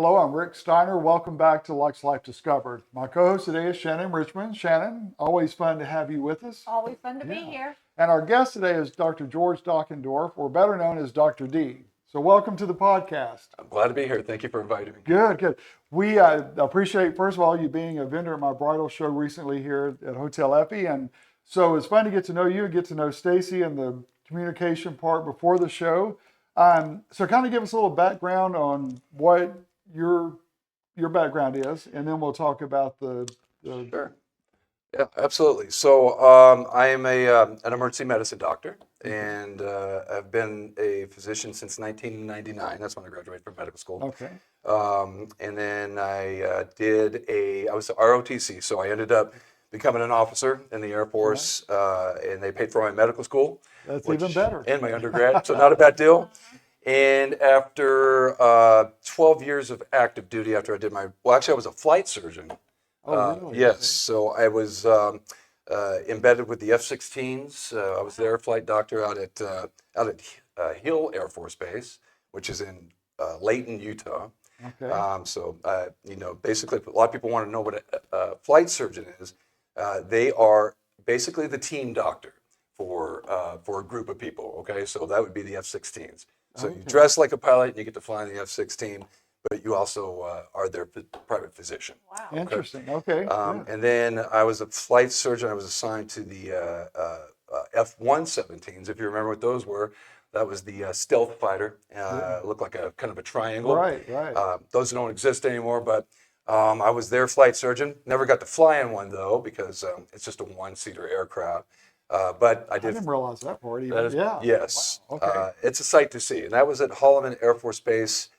Hello, I'm Rick Steiner. Welcome back to Lux Life Discovered. My co-host today is Shannon Richmond. Shannon, always fun to have you with us. Always fun to be here. And our guest today is Dr. George Dockendorf, or better known as Dr. D. So welcome to the podcast. I'm glad to be here. Thank you for inviting me. Good. We appreciate, first of all, you being a vendor at my bridal show recently here at Hotel Effie. And so it's fun to get to know you and get to know Stacy and the communication part before the show. So kind of give us a little background on what your background is, and then we'll talk about the Sure. Yeah, absolutely. So I am an emergency medicine doctor, and I've been a physician since 1999. That's when I graduated from medical school. Okay. And then I was a ROTC, so I ended up becoming an officer in the Air Force, and they paid for my medical school. That's even better. And my undergrad, so not a bad deal. And after 12 years of active duty, after I did I was a flight surgeon. Oh, really? Yes, so I was embedded with the F-16s. I was their flight doctor out at Hill Air Force Base, which is in Layton, Utah. Okay. Basically, a lot of people want to know what a flight surgeon is. They are basically the team doctor for a group of people. Okay, so that would be the F-16s. So you dress like a pilot and you get to fly in the F-16, but you also are their private physician. Wow. Interesting. Okay. And then I was a flight surgeon. I was assigned to the F-117s, if you remember what those were. That was the stealth fighter. Looked like a kind of a triangle. Right. Those don't exist anymore, but I was their flight surgeon. Never got to fly in one, though, because it's just a one-seater aircraft. But I did. I didn't realize that part even. Yes. Wow. Okay. It's a sight to see. And that was at Holloman Air Force Base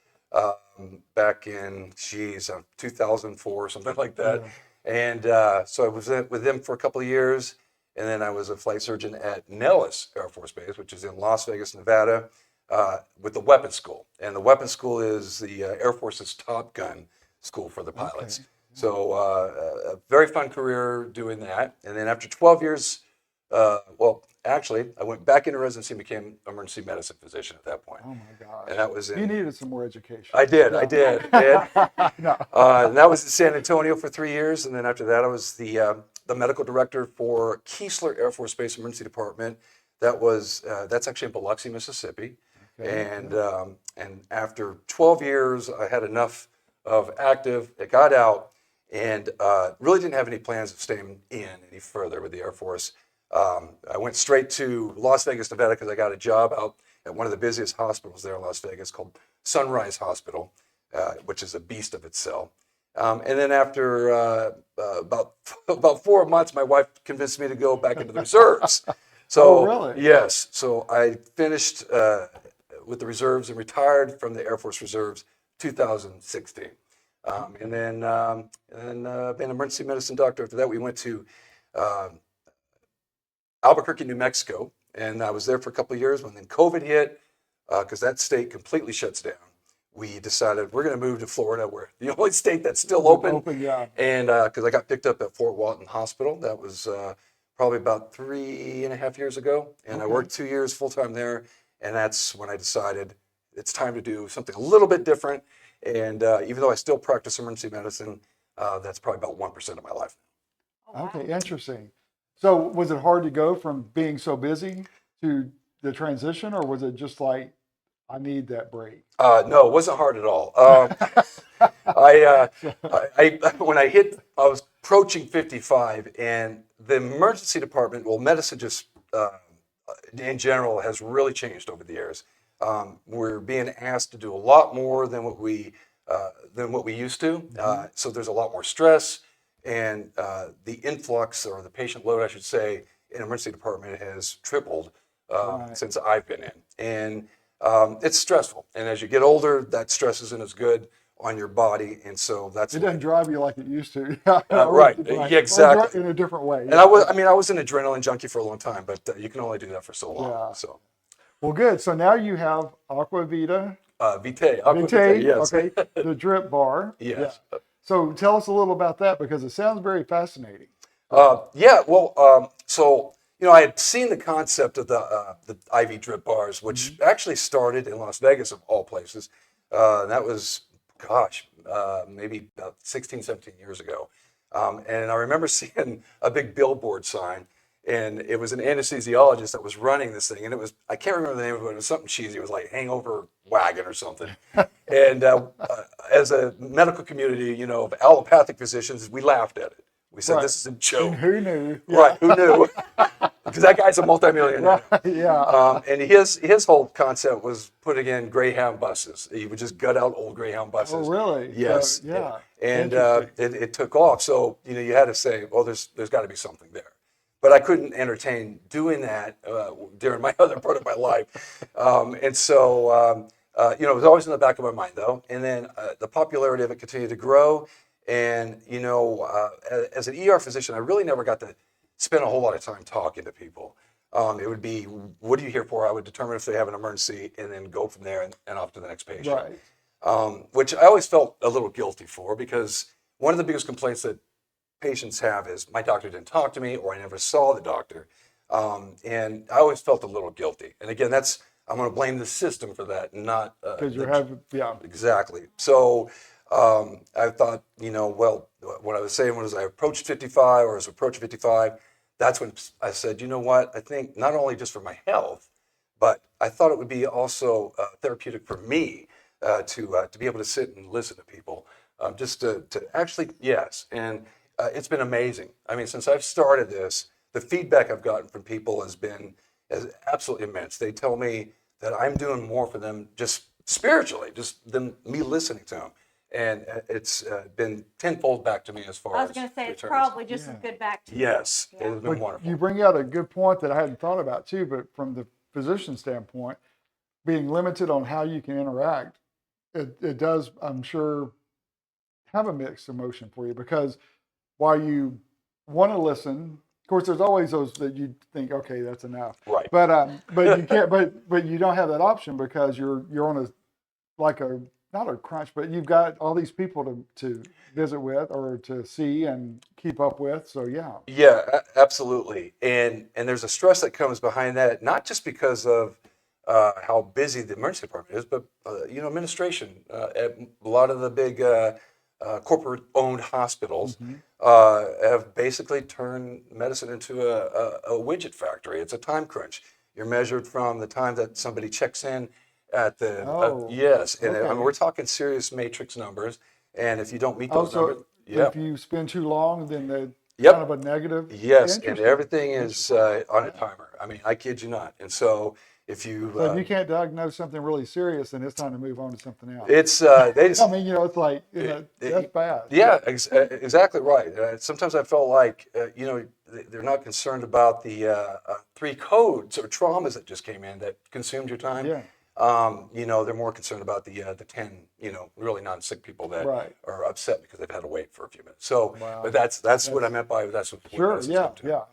back in, 2004, something like that. Yeah. And so I was with them for a couple of years. And then I was a flight surgeon at Nellis Air Force Base, which is in Las Vegas, Nevada, with the weapons school. And the weapons school is the Air Force's Top Gun school for the pilots. Okay. So a very fun career doing that. And then after 12 years, I went back into residency and became an emergency medicine physician at that point. Oh my gosh. And that was You needed some more education. I did. And No. that was in San Antonio for 3 years. And then after that, I was the medical director for Keesler Air Force Base Emergency Department. That's actually in Biloxi, Mississippi. Okay. And after 12 years, I had enough of active. It got out, and really didn't have any plans of staying in any further with the Air Force. I went straight to Las Vegas, Nevada, because I got a job out at one of the busiest hospitals there in Las Vegas called Sunrise Hospital, which is a beast of itself. And then after about 4 months, my wife convinced me to go back into the reserves. So, really? Yes. So I finished with the reserves and retired from the Air Force Reserves 2016. And then been an emergency medicine doctor. After that, we went to Albuquerque, New Mexico, and I was there for a couple of years. When then COVID hit, because that state completely shuts down, we decided we're going to move to Florida, where the only state that's still open. Yeah. And because I got picked up at Fort Walton Hospital, that was probably about 3.5 years ago, and I worked 2 years full time there, and that's when I decided it's time to do something a little bit different. And even though I still practice emergency medicine, that's probably about 1% of my life. Oh, wow. Okay. Interesting. So was it hard to go from being so busy to the transition, or was it just like, I need that break? No, it wasn't hard at all. I was approaching 55, and the emergency department, medicine just in general has really changed over the years. We're being asked to do a lot more than what we used to. So there's a lot more stress, and the influx, or the patient load, I should say, in emergency department has tripled since I've been in. And it's stressful. And as you get older, that stress isn't as good on your body. And so It doesn't drive you like it used to. Right. Yeah, exactly. In a different way. And I was an adrenaline junkie for a long time, but you can only do that for so long. Yeah. So. Well, good. So now you have Aqua Vita. Vitae. Vitae, yes. Okay. The drip bar. Yes. Yeah. So tell us a little about that, because it sounds very fascinating. So I had seen the concept of the IV drip bars, which actually started in Las Vegas, of all places. That was gosh, maybe about 16, 17 years ago. And I remember seeing a big billboard sign, and it was an anesthesiologist that was running this thing. And it was, I can't remember the name of it, it was something cheesy. It was like Hangover Wagon or something. And as a medical community, you know, of allopathic physicians, we laughed at it. We said, Right. this is a joke. Who knew? Right, who knew? Because that guy's a multimillionaire. Right, yeah. And his whole concept was putting in Greyhound buses. He would just gut out old Greyhound buses. Oh, really? Yes. Yeah. And Interesting. it took off. So, you know, you had to say, well, there's got to be something there. But I couldn't entertain doing that during my other part of my life. And so, you know, it was always in the back of my mind, though. And then the popularity of it continued to grow. And, you know, as an ER physician, I really never got to spend a whole lot of time talking to people. It would be, what are you here for? I would determine if they have an emergency and then go from there and off to the next patient. Right. Which I always felt a little guilty for, because one of the biggest complaints that patients have is my doctor didn't talk to me, or I never saw the doctor. And I always felt a little guilty. And again, I'm going to blame the system for that, not Because you're having, yeah. exactly. So I thought, you know, well, what I was saying was I approached 55, or as approaching 55, that's when I said, you know what, I think not only just for my health, but I thought it would be also therapeutic for me to be able to sit and listen to people, just to actually, yes. And it's been amazing. I mean, since I've started this, the feedback I've gotten from people has been absolutely immense. They tell me that I'm doing more for them just spiritually, just than me listening to them. And it's been tenfold back to me as far as I was going to say it's returns. probably just as good back to you. Yes, it has been But wonderful. you bring out a good point that I hadn't thought about too, but from the physician standpoint, being limited on how you can interact, it does, I'm sure, have a mixed emotion for you, because while you want to listen, of course, there's always those that you think, okay, that's enough. Right. But you can't, but you don't have that option, because you're on not a crunch, but you've got all these people to visit with or to see and keep up with. So yeah. Yeah, absolutely. And there's a stress that comes behind that, not just because of how busy the emergency department is, but you know, administration. At a lot of the big corporate-owned hospitals have basically turned medicine into a widget factory. It's a time crunch. You're measured from the time that somebody checks in at the yes, and I mean, we're talking serious matrix numbers. And if you don't meet those numbers, if you spend too long, then the Yep. kind of a negative. Yes, and Interesting. everything is on a timer. I mean, I kid you not. And so if you, So if you can't diagnose something really serious, then it's time to move on to something else. it's they just, I mean, you know, it's like, that's bad. yeah, exactly right. Sometimes I felt like you know, they're not concerned about the 3 codes or traumas that just came in that consumed your time. Yeah. You know, they're more concerned about the 10, you know, really non-sick people that Right. are upset because they've had to wait for a few minutes. So, Wow. but that's what I meant by that's what. Sure. medicine's Yeah. come to. Yeah.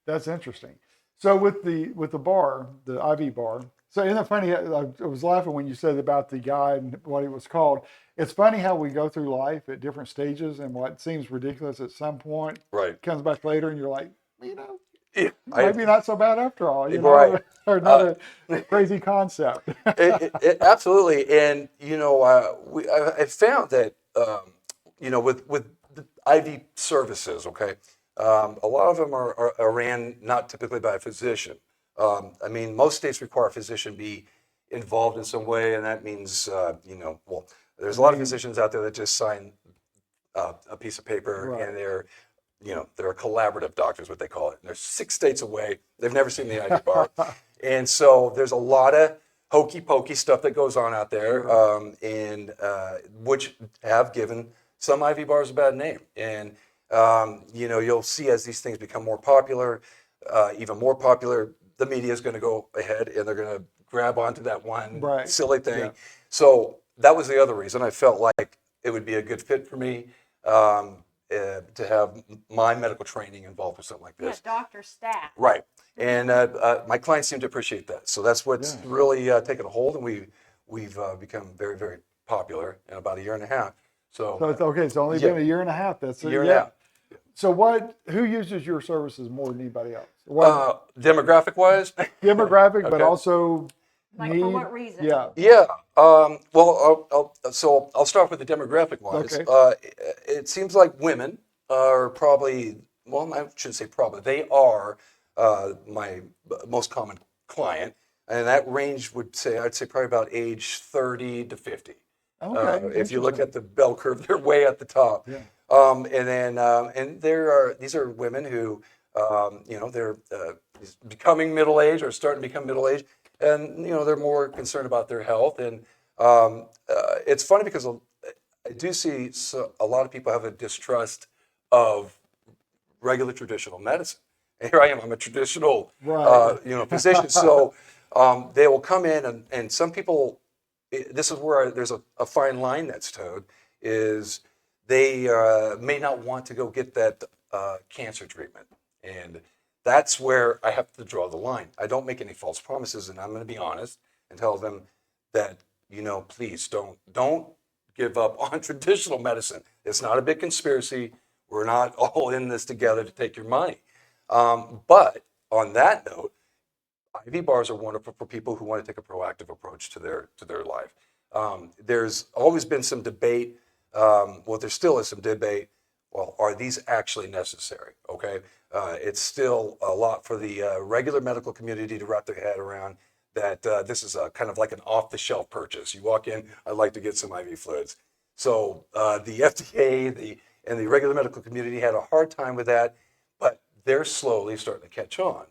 That's interesting. So with the bar, the IV bar. So isn't it funny? I was laughing when you said about the guy and what it was called. It's funny how we go through life at different stages, and what seems ridiculous at some point Right. comes back later, and you're like, you know, Yeah, maybe not so bad after all. You know, Right. or not a crazy concept. Absolutely, and you know, I found that you know, with the IV services, okay, a lot of them are ran not typically by a physician. I mean, most states require a physician be involved in some way, and that means you know, well, there's a lot of physicians out there that just sign a piece of paper, Right. and they're collaborative doctors, what they call it. And they're 6 states away. They've never seen the IV bar. And so there's a lot of hokey pokey stuff that goes on out there, and which have given some IV bars a bad name. And you know, you'll see as these things become more popular, even more popular, the media is going to go ahead and they're going to grab onto that one Right. silly thing. Yeah. So that was the other reason I felt like it would be a good fit for me. To have my medical training involved with something like Yeah, this. doctor staff. Right. And my clients seem to appreciate that. So that's what's really taken a hold, and we've become very, very popular in about a year and a half. So So it's only been a year and a half. That's it. year and a half. So who uses your services more than anybody else? What, Demographic wise, demographic, but okay. also Like need? for what reason? Yeah. Yeah. Well, I'll start with the demographic wise. Okay. It seems like women are probably, well, I shouldn't say probably, they are my most common client. And that range I'd say probably about age 30 to 50. Okay. If you look Interesting. at the bell curve, they're way at the top. Yeah. And these are women who, they're becoming middle age or starting to become middle age, and they're more concerned about their health. And it's funny because I do see a lot of people have a distrust of regular traditional medicine. And here I am, I'm a traditional, Right. physician. So they will come in, and some people, this is where there's a fine line that's towed, is they may not want to go get that cancer treatment. And that's where I have to draw the line. I don't make any false promises, and I'm going to be honest and tell them that, please don't give up on traditional medicine. It's not a big conspiracy. We're not all in this together to take your money. But on that note, IV bars are wonderful for people who want to take a proactive approach to their life. There's always been some debate. There still is some debate. Well, are these actually necessary? Okay, it's still a lot for the regular medical community to wrap their head around. That this is a kind of like an off-the-shelf purchase. You walk in, I'd like to get some IV fluids. So the FDA, and the regular medical community had a hard time with that, but they're slowly starting to catch on.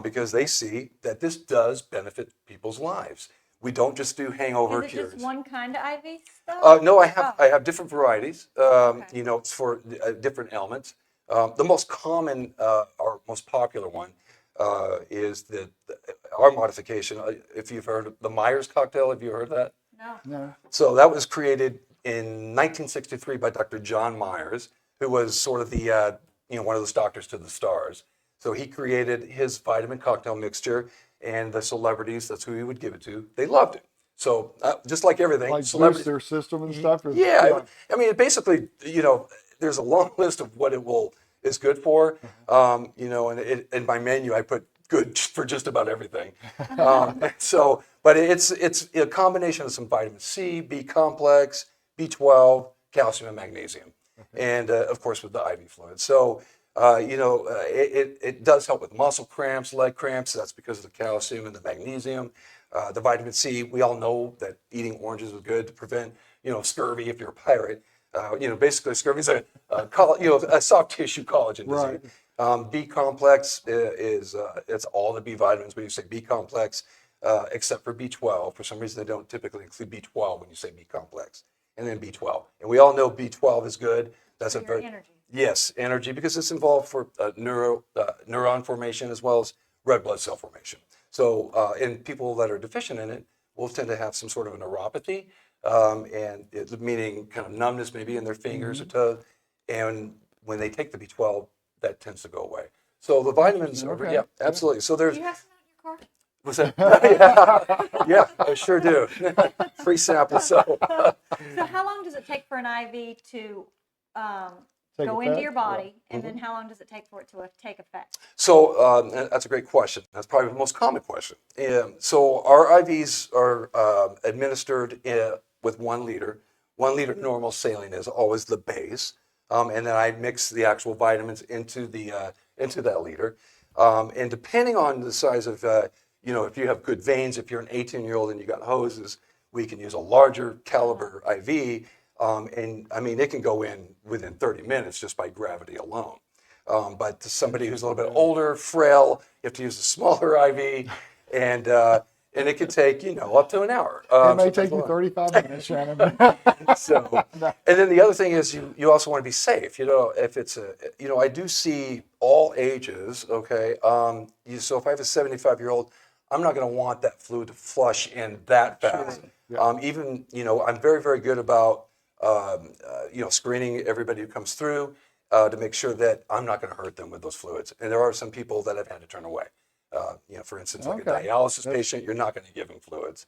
Because they see that this does benefit people's lives. We don't just do hangover Is it cures. just one kind of IV stuff? No, I have different varieties. Okay. It's for different ailments. The most common or most popular one is our modification. If you've heard of the Myers cocktail, have you heard that? No. No. So that was created in 1963 by Dr. John Myers, who was sort of the one of those doctors to the stars. So he created his vitamin cocktail mixture, and the celebrities, that's who he would give it to, they loved it. So just like everything, Like boost celebrities, their system and stuff. yeah. I mean, basically, there's a long list of what is good for, and in my menu I put good for just about everything. But it's a combination of some vitamin C, B complex, B12, calcium, and magnesium, and of course with the IV fluid. So. It does help with muscle cramps, leg cramps. That's because of the calcium and the magnesium. The vitamin C, we all know that eating oranges is good to prevent, scurvy if you're a pirate. Basically scurvy is a soft tissue collagen disease. Right. B complex it's all the B vitamins when you say B complex, except for B12. For some reason, they don't typically include B12 when you say B complex, and then B12. And we all know B12 is good. That's For a your very energy. Yes, energy, because it's involved for neuron formation as well as red blood cell formation. So in people that are deficient in it will tend to have some sort of a neuropathy, meaning kind of numbness maybe in their fingers or toes. And when they take the B12, that tends to go away. So the vitamins, Okay. yeah, absolutely. So Do there's, you have some out in your car? what's that? Yeah, I sure do. Free sample. So So how long does it take for an IV to Take go into effect? your body, and then how long does it take for it to take effect? So that's a great question. That's probably the most common question. So our IVs are administered with 1 liter. 1 liter normal saline is always the base, and then I mix the actual vitamins into that liter. And depending on the size of, if you have good veins, if you're an 18-year-old and you got hoses, we can use a larger caliber IV. And I mean, it can go in within 30 minutes just by gravity alone. But to somebody who's a little bit older, frail, you have to use a smaller IV, and it could take up to an hour. It may sometimes take you longer. 35 minutes, Shannon. So, and then the other thing is you also want to be safe. If it's I do see all ages. Okay, so if I have a 75-year-old, I'm not going to want that fluid to flush in that fast. Yeah. Even I'm very, very good about screening everybody who comes through to make sure that I'm not going to hurt them with those fluids. And there are some people that I've had to turn away. For instance, like a dialysis patient, you're not going to give them fluids.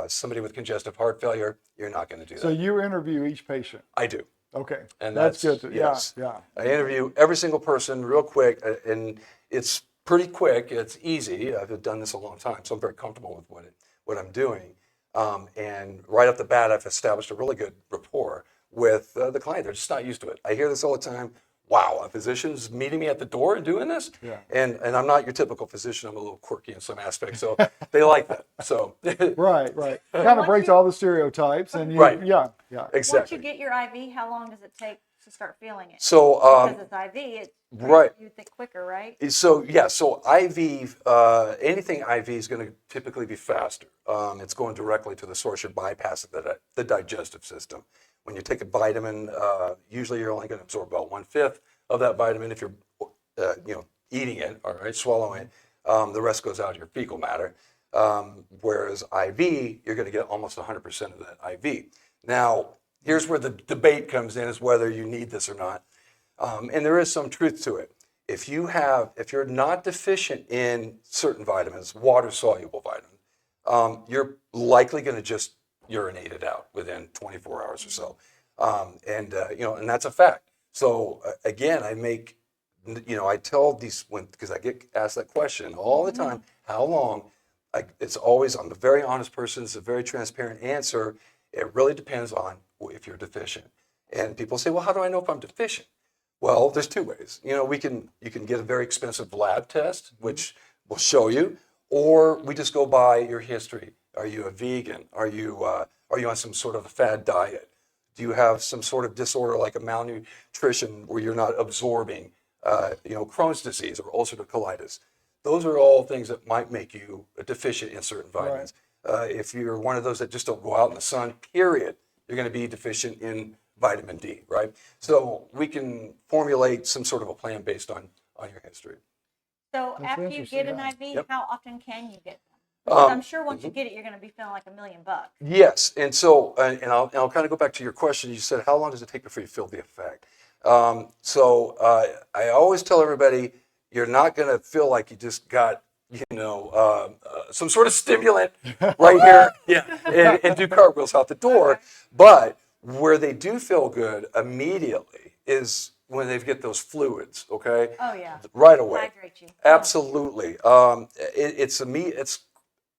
Somebody with congestive heart failure, you're not going to do that. So you interview each patient. I do. Okay. And that's good. yes. Yeah. I interview every single person real quick, and it's pretty quick. It's easy. I've done this a long time, so I'm very comfortable with what I'm doing. And right off the bat, I've established a really good rapport with the client. They're just not used to it. I hear this all the time. Wow, a physician's meeting me at the door and doing this? Yeah. And I'm not your typical physician. I'm a little quirky in some aspects, so they like that. So Right. Kind of Once breaks you- all the stereotypes, and Right. Yeah. exactly. Once you get your IV, how long does it take to start feeling it? So Because it's IV, it right. you think quicker, right? So yeah, so IV, anything IV is going to typically be faster. It's going directly to the source. You're bypassing the digestive system. When you take a vitamin, usually you're only going to absorb about 1/5 of that vitamin if you're, eating it, all right, swallowing it. The rest goes out of your fecal matter. Whereas IV, you're going to get almost 100% of that IV. Now, here's where the debate comes in: is whether you need this or not. And there is some truth to it. If you're not deficient in certain vitamins, water-soluble vitamins, you're likely going to just urinate it out within 24 hours or so. And that's a fact. So again, I tell these, because I get asked that question all the time, how long? I'm a very honest person. It's a very transparent answer. It really depends on if you're deficient. And people say, well, how do I know if I'm deficient? Well, there's two ways. You can get a very expensive lab test, which will show you, or we just go by your history. Are you a vegan? Are you on some sort of a fad diet? Do you have some sort of disorder like a malnutrition where you're not absorbing, Crohn's disease or ulcerative colitis? Those are all things that might make you deficient in certain vitamins. If you're one of those that just don't go out in the sun, period, you're going to be deficient in vitamin D, right? So we can formulate some sort of a plan based on your history. So That's after you interesting, get an yeah. IV, Yep. how often can you get them? Because I'm sure once mhm. you get it, you're going to be feeling like $1 million. Yes, and so, and I'll kind of go back to your question. You said, how long does it take before you feel the effect? I always tell everybody, you're not going to feel like you just got, some sort of stimulant right here, yeah, and do cartwheels out the door. Okay. But where they do feel good immediately is when they get those fluids, okay? Oh, yeah. Right away. Hydrate you. Absolutely.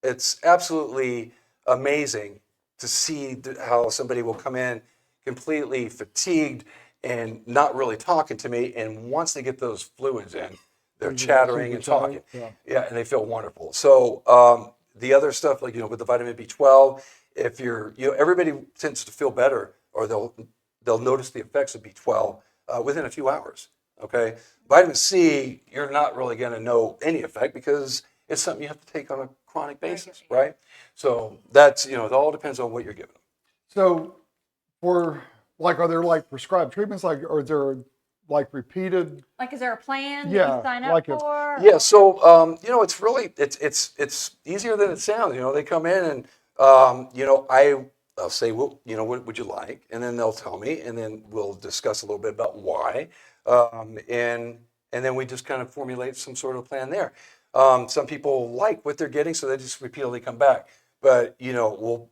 It's absolutely amazing to see how somebody will come in completely fatigued and not really talking to me, and once they get those fluids in, they're chattering and talking. Yeah, and they feel wonderful. So the other stuff, like with the vitamin B12, if everybody tends to feel better, or they'll notice the effects of B12 within a few hours. Okay, vitamin C, you're not really going to know any effect because it's something you have to take on a chronic basis, right? So that's it all depends on what you're giving them. So, are there prescribed treatments? Or is there repeated? Is there a plan Yeah, that you sign up like a- for? Yeah, or- so it's really it's easier than it sounds. They come in and I'll say, well, what would you like? And then they'll tell me, and then we'll discuss a little bit about why, and then we just kind of formulate some sort of plan there. Some people like what they're getting, so they just repeatedly come back. But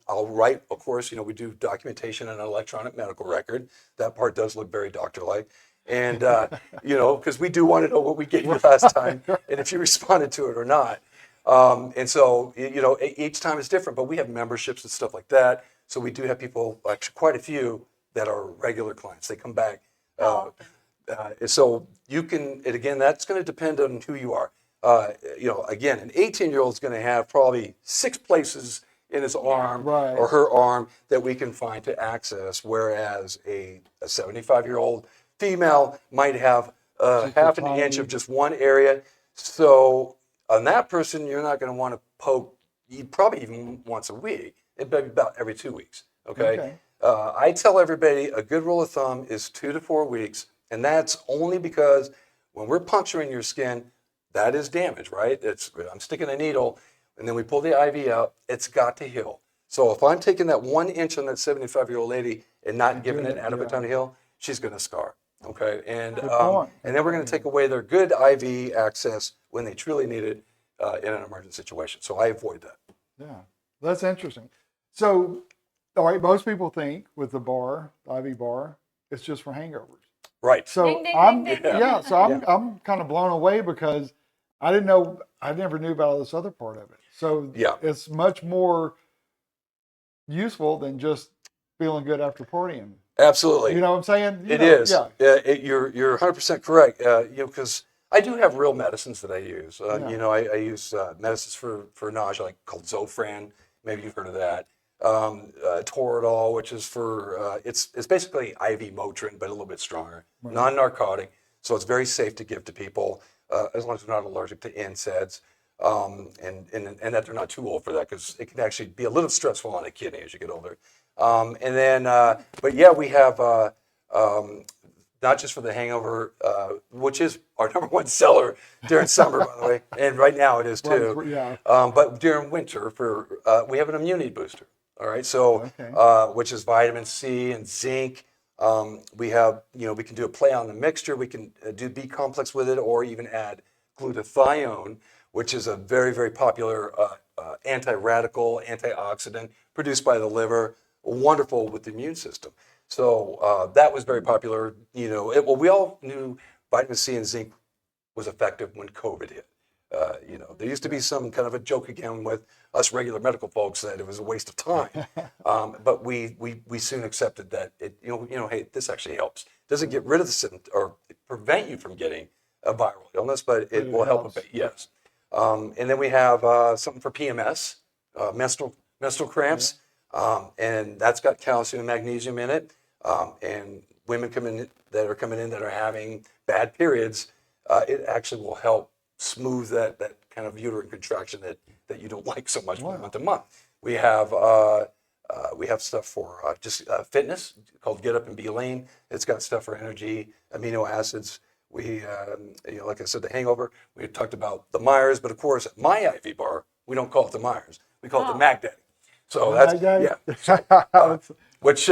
I'll write, of course. We do documentation and an electronic medical record. That part does look very doctor-like. And, because we do want to know what we gave you last time and if you responded to it or not. And so, each time is different, but we have memberships and stuff like that. So we do have people, actually quite a few, that are regular clients. They come back. So you can, and again, that's going to depend on who you are. Again, an 18-year-old is going to have probably 6 places in his arm Right. or her arm that we can find to access, whereas a 75-year-old female might have Just half a an inch tiny- of just one area. So on that person, you're not going to want to poke, probably even once a week. It'd be about every 2 weeks. Okay. I tell everybody a good rule of thumb is 2 to 4 weeks, and that's only because when we're puncturing your skin, that is damage, right? I'm sticking a needle, and then we pull the IV out. It's got to heal. So if I'm taking that 1 inch on that 75-year-old lady and not giving it out of a ton of heal, she's going to scar. Okay, and point. and then we're going to take away their good IV access when they truly need it in an emergent situation. So I avoid that. Yeah, that's interesting. So, all right, most people think with the IV bar, it's just for hangovers. Right. So Ding, ding, I'm ding, ding. I'm kind of blown away because I didn't know, I never knew about all this other part of it. So Yeah. it's much more useful than just feeling good after partying. Absolutely. You know what I'm saying? It is. Yeah. You're 100% correct. Because I do have real medicines that I use. Yeah. I use medicines for nausea, like called Zofran. Maybe you've heard of that. Toradol, which is for it's basically IV Motrin, but a little bit stronger, Right. non-narcotic. So it's very safe to give to people as long as they're not allergic to NSAIDs. And that they're not too old for that, because it can actually be a little stressful on the kidney as you get older. But yeah, we have not just for the hangover, which is our number one seller during summer, by the way, and right now it is too. Right, yeah. But during winter, we have an immunity booster. All right, so Okay. which is vitamin C and zinc. We have, we can do a play on the mixture. We can do B complex with it, or even add glutathione, which is a very, very popular anti-radical, antioxidant produced by the liver, wonderful with the immune system. So that was very popular. Well, we all knew vitamin C and zinc was effective when COVID hit. There used to be some kind of a joke again with us regular medical folks that it was a waste of time. But we soon accepted that hey, this actually helps. Doesn't get rid of the symptom or prevent you from getting a viral illness, but it will help a bit. Yes. And then we have something for PMS, menstrual cramps, and that's got calcium and magnesium in it. And women that are coming in that are having bad periods, it actually will help smooth that kind of uterine contraction that you don't like so much from month to month. We have stuff for just fitness called Get Up and Be Lean. It's got stuff for energy, amino acids. We, like I said, the hangover. We talked about the Myers, but of course, my IV bar, we don't call it the Myers. We call it the Mac Daddy. So that's which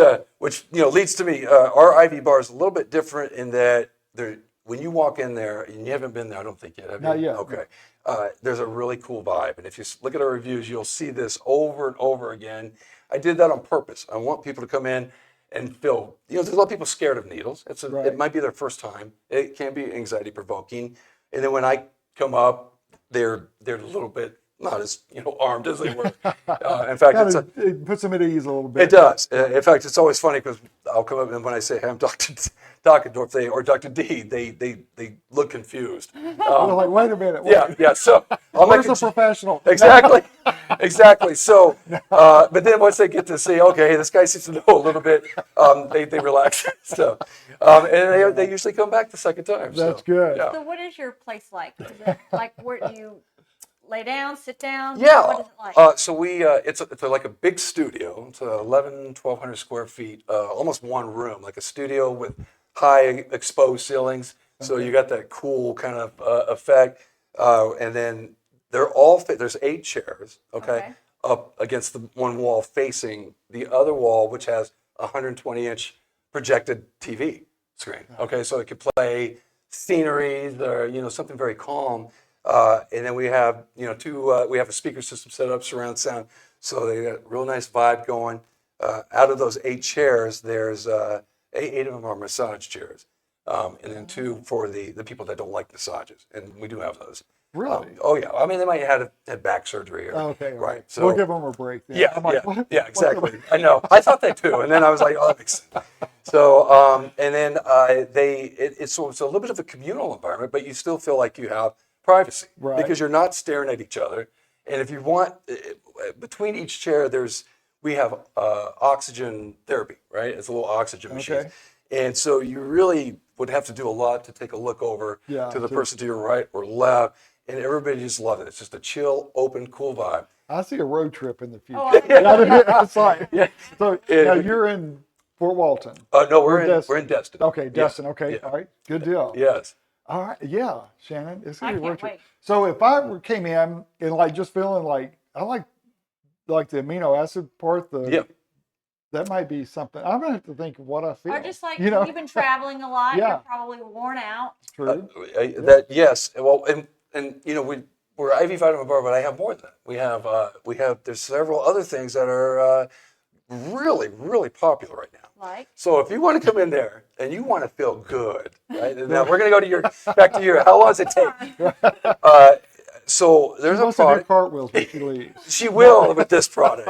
leads to me. Our IV bar is a little bit different in that when you walk in there, and you haven't been there, I don't think yet. Have you? Not yet. Okay. There's a really cool vibe, and if you look at our reviews, you'll see this over and over again. I did that on purpose. I want people to come in and feel, there's a lot of people scared of needles. It might be their first time. It can be anxiety provoking. And then when I come up, they're a little bit not as armed as they were. In fact, it puts them at ease a little bit. It does. In fact, it's always funny because I'll come up and when I say, hey, I'm Dr. Dockendorf, or Dr. D, they look confused. They're like, wait a minute. Yeah. So Where's the professional? Exactly. So, but then once they get to see, okay, this guy seems to know a little bit, they relax. So, and they usually come back the second time. That's good. Yeah. So what is your place like? Is it like where do you lay down, sit down? Yeah. What is it like? So we, it's like a big studio. It's 1,200 square feet, almost one room, like a studio with high exposed ceilings. So you got that cool kind of effect. And then they're all there's 8 chairs, okay, up against the one wall facing the other wall, which has a 120-inch projected TV screen. Okay, so it could play sceneries or something very calm. And then we have we have a speaker system set up, surround sound, so they got a real nice vibe going. Out of those 8 chairs, there's 8 of them are massage chairs, and then 2 for the people that don't like massages, and we do have those. Really? Oh yeah. I mean, they might have had back surgery. Okay. Right. So we'll give them a break. Then. yeah, I'm like, what? yeah, exactly. I know. I thought that too, and then I was like, oh, that makes sense. So, and then it's a little bit of a communal environment, but you still feel like you have privacy, Right. because you're not staring at each other. And if you want, between each chair, we have oxygen therapy, right? It's a little oxygen machine. Okay. And so you really would have to do a lot to take a look over to the person to your right or left. And everybody just loves it. It's just a chill, open, cool vibe. I see a road trip in the future. Oh, I think That's like, Yeah. so now you're in Fort Walton. No, we're in Destin. Destin. Okay, Destin. Yeah. Okay, Yeah. all right, good deal. Yes. All right, yeah, Shannon, it's gonna I be a road can't trip. wait. So if I came in and like just feeling like I like the amino acid part, that might be something. I'm gonna have to think of what I feel. Or just like you know, you've been traveling a lot, Yeah. you're probably worn out. true. That yes. Well, and we're IV vitamin bar, but I have more than that. We have there's several other things that are really, really popular right now. Like, So if you want to come in there and you want to feel good, right? And now we're going to go to back to your, how long does it take? So there's She a wants to do product. cartwheels when she leaves. She will with this product.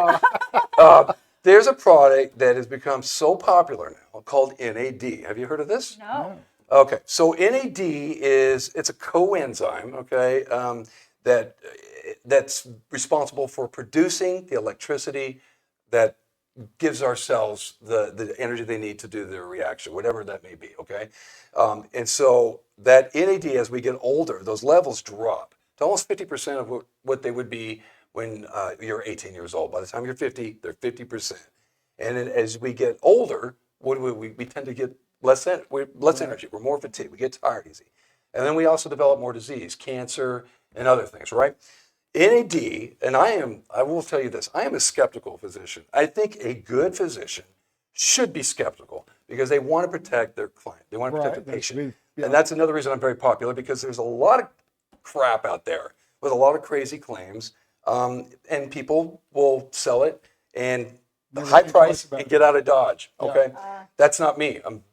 There's a product that has become so popular now called NAD. Have you heard of this? no. Okay, so NAD it's a coenzyme, okay, that's responsible for producing the electricity that gives our cells the energy they need to do their reaction, whatever that may be, okay? And so that NAD, as we get older, those levels drop to almost 50% of what they would be when you're 18 years old. By the time you're 50, they're 50%. And then as we get older, we tend to get less energy. We're more fatigued. We get tired easy. And then we also develop more disease, cancer, and other things, right? NAD, and I will tell you this, I am a skeptical physician. I think a good physician should be skeptical because they want to protect their client. They want to protect the patient. And that's another reason I'm very popular, because there's a lot of crap out there with a lot of crazy claims, and people will sell it and the high price and get out of Dodge, okay? That's not me. I'm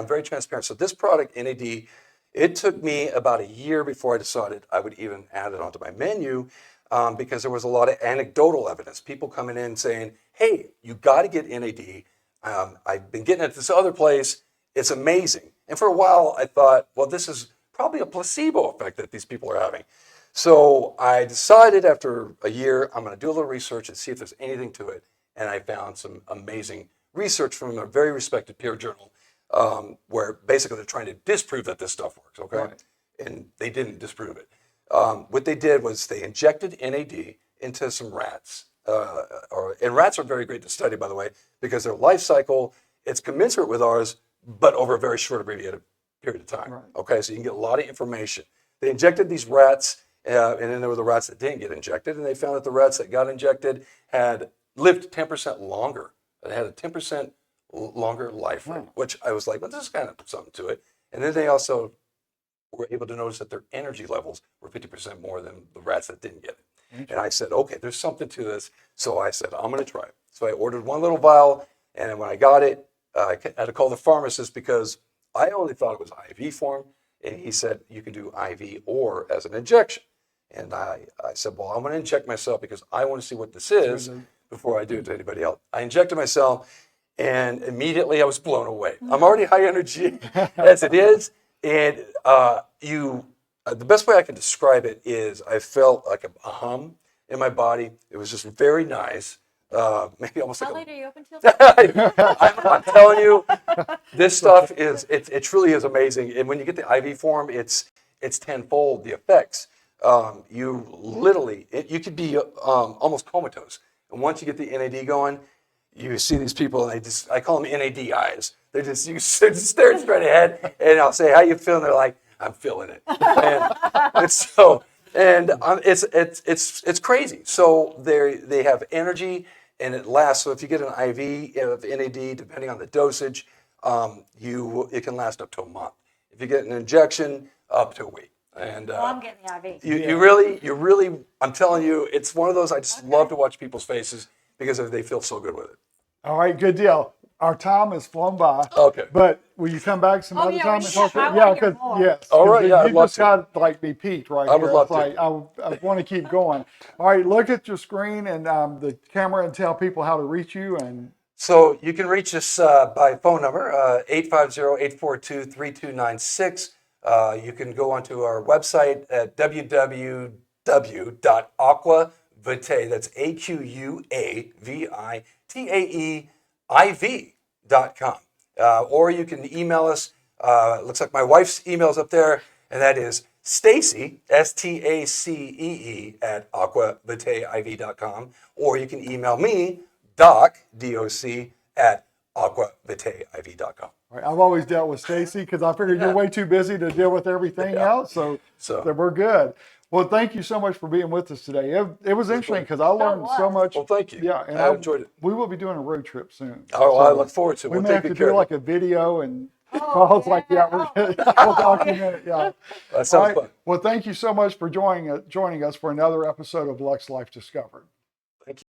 very transparent. So this product, NAD, it took me about a year before I decided I would even add it onto my menu, because there was a lot of anecdotal evidence. People coming in saying, hey, you got to get NAD. I've been getting it at this other place. It's amazing. And for a while, I thought, well, this is probably a placebo effect that these people are having. So I decided after a year, I'm going to do a little research and see if there's anything to it. And I found some amazing research from a very respected peer journal, where basically they're trying to disprove that this stuff works, okay? Right. And they didn't disprove it. What they did was they injected NAD into some rats. And rats are very great to study, by the way, because their life cycle, it's commensurate with ours, but over a very short abbreviated period of time. Right. Okay, so you can get a lot of information. They injected these rats, and then there were the rats that didn't get injected, and they found that the rats that got injected had lived 10% longer. They had a 10% longer life rate, which I was like, well, this is kind of something to it. And then they also were able to notice that their energy levels were 50% more than the rats that didn't get it. And I said, okay, there's something to this. So I said, I'm going to try it. So I ordered one little vial, and when I got it, I had to call the pharmacist because I only thought it was IV form. And he said, you can do IV or as an injection. And I said, well, I'm going to inject myself because I want to see what this is before I do it to anybody else. I injected myself, and immediately I was blown away. I'm already high energy as it is. And the best way I can describe it is I felt like a hum in my body. It was just very nice. Maybe almost How like late are you open till? I'm telling you, this stuff it truly is amazing. And when you get the IV form, it's tenfold the effects. You literally, you could be almost comatose. And once you get the NAD going, you see these people, and I call them NAD eyes. They're just staring straight ahead, and I'll say, "How you feeling?" They're like, "I'm feeling it." It's crazy. So they have energy, and it lasts. So if you get an IV of NAD, depending on the dosage, it can last up to a month. If you get an injection, up to a week. And Well, I'm getting the IV. you really, I'm telling you, it's one of those I just love to watch people's faces because they feel so good with it. All right, good deal. Our time has flown by. Okay. but will you come back some other time and talk? I wanna hear because more. yes. All right, yeah, I'd you love just to. got like me peaked right I here. would love It's like, I want to keep going. All right, look at your screen and the camera and tell people how to reach you. And So you can reach us by phone number, 850-842-3296. You can go onto our website at www.aquavitae, that's AQUAVITAEIV.com. Or you can email us. It looks like my wife's email's up there, and that is Stacey, STACEE, at aquavitaeiv.com. Or you can email me, Doc, DOC, at aquavitaeiv.com. all right, I've always dealt with Stacy because I figured you're way too busy to deal with everything else. So we're good. Well, thank you so much for being with us today. It was interesting because I learned so much. Well, thank you. Yeah, and I enjoyed it. We will be doing a road trip soon. Oh, I look forward to it. We We'll may take have to good care do of like it. a video and calls like that. We'll document it. Yeah. That sounds fun. Well, thank you so much for joining us for another episode of Lux Life Discovered.